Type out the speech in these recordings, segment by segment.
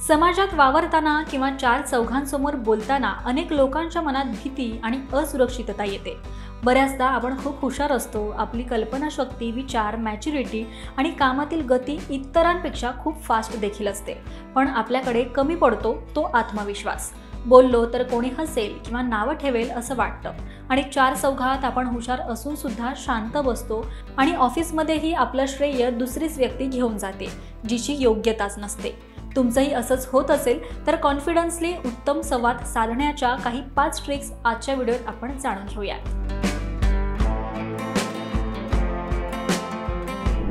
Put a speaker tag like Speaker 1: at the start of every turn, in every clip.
Speaker 1: समाजात वावरताना किंवा चार चौघांसमोर बोलताना अनेक लोकांच्या मनात भीती आणि असुरक्षितता येते। बऱ्याचदा आपण खूप हुशार असतो, आपली कल्पनाशक्ती, विचार, मॅच्युरिटी आणि कामातील गती इतरांपेक्षा खूप फास्ट देखील असते, पण आपल्याकडे कमी पडतो तो आत्मविश्वास। बोललो तर कोणी हसेल किंवा नावं ठेवेल असं वाटतं आणि चार चौघात आपण हुशार असून सुद्धा शांत बसतो आणि ऑफिसमध्येही आपलं श्रेय दुसरीच व्यक्ती घेऊन जाते, जिची योग्यताच नसते। तुमचंही असंच होत असेल तर कॉन्फिडन्सली उत्तम संवाद साधण्याच्या काही 5 ट्रिक्स आजच्या व्हिडिओत आपण जाणून घेऊया।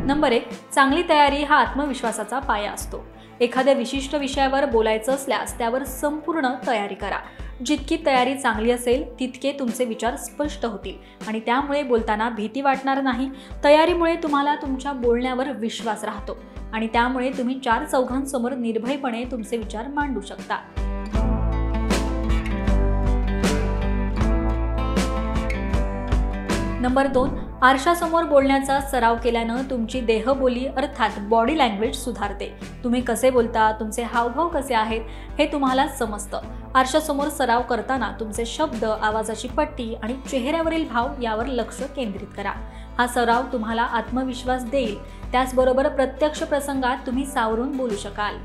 Speaker 1: नंबर 1, चांगली तयारी हा आत्मविश्वासाचा पाया असतो। एखाद्या विशिष्ट विषयावर बोलायचं असल्यास त्यावर संपूर्ण तयारी करा। जितकी तयारी चांगली असेल तितके तुमचे विचार स्पष्ट होतील आणि त्यामुळे बोलताना भीती वाटणार नाही। तयारीमुळे तुम्हाला तुमच्या बोलण्यावर विश्वास राहतो आणि त्यामुळे तुम्ही चार चौघांसमोर निर्भयपणे तुमचे विचार मांडू शकता। नंबर 2, आरशासमोर बोलण्याचा सराव केल्यानं तुमची देहबोली अर्थात बॉडी लँग्वेज सुधारते। तुम्ही कसे बोलता, तुमचे हावभाव कसे आहेत हे तुम्हाला समजतं। आरशासमोर सराव करताना तुमचे शब्द, आवाजाची पट्टी आणि चेहऱ्यावरील भाव यावर लक्ष केंद्रित करा। हा सराव तुम्हाला आत्मविश्वास देईल, त्याचबरोबर प्रत्यक्ष प्रसंगात तुम्ही सावरून बोलू शकाल।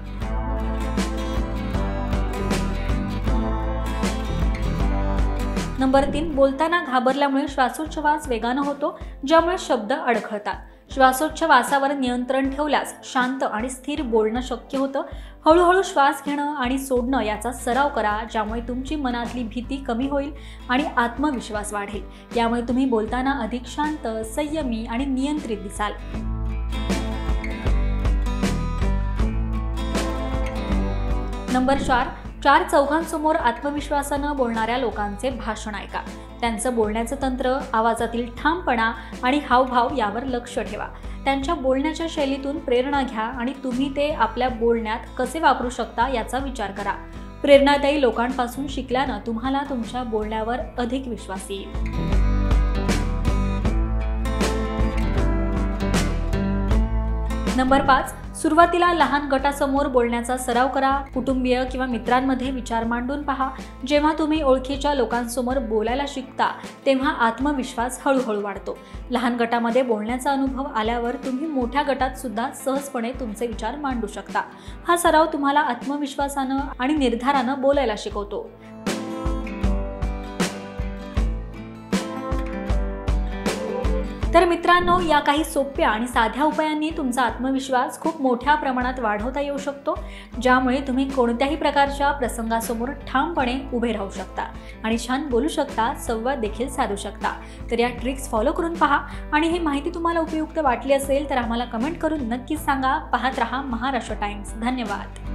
Speaker 1: नंबर 3, बोलताना घाबरल्यामुळे श्वासोच्छवास वेगानं होतो, ज्यामुळे शब्द अडखळतात। श्वासोच्छवासावर नियंत्रण ठेवल्यास शांत आणि स्थिर बोलणं शक्य होतं। हळूहळू श्वास घेणं आणि सोडणं याचा सराव करा, ज्यामुळे तुमची मनातली भीती कमी होईल आणि आत्मविश्वास वाढेल। यामुळे तुम्ही बोलताना अधिक शांत, संयमी आणि नियंत्रित दिसाल। नंबर 4, चार चौघांसमोर आत्मविश्वासानं बोलणाऱ्या लोकांचे भाषण ऐका। त्यांचं बोलण्याचं तंत्र, आवाजातील ठामपणा आणि हावभाव यावर लक्ष ठेवा। त्यांच्या बोलण्याच्या शैलीतून प्रेरणा घ्या आणि तुम्ही ते आपल्या बोलण्यात कसे वापरू शकता याचा विचार करा। प्रेरणादायी लोकांपासून शिकल्यानं तुम्हाला तुमच्या बोलण्यावर अधिक विश्वास येईल। नंबर 5, सुरुवातीला लहान गटासमोर बोलण्याचा सराव करा। कुटुंबीय किंवा मित्रांमध्ये विचार मांडून पहा। जेव्हा तुम्ही ओळखीच्या लोकांसमोर बोलायला शिकता तेव्हा आत्मविश्वास हळूहळू वाढतो। लहान गटामध्ये बोलण्याचा अनुभव आल्यावर तुम्ही मोठ्या गटात सुद्धा सहजपणे तुमचे विचार मांडू शकता। हा सराव तुम्हाला आत्मविश्वासानं आणि निर्धारानं बोलायला शिकवतो। तर मित्रांनो, या काही सोप्या आणि साध्या उपायांनी तुमचा आत्मविश्वास खूप मोठ्या प्रमाणात वाढवता येऊ शकतो, ज्यामुळे तुम्ही कोणत्याही प्रकारच्या प्रसंगासमोर ठामपणे उभे राहू शकता आणि छान बोलू शकता, संवाद देखील साधू शकता। तर या ट्रिक्स फॉलो करून पहा आणि ही माहिती तुम्हाला उपयुक्त वाटली असेल तर आम्हाला कमेंट करून नक्कीच सांगा। पाहत रहा महाराष्ट्र टाइम्स। धन्यवाद।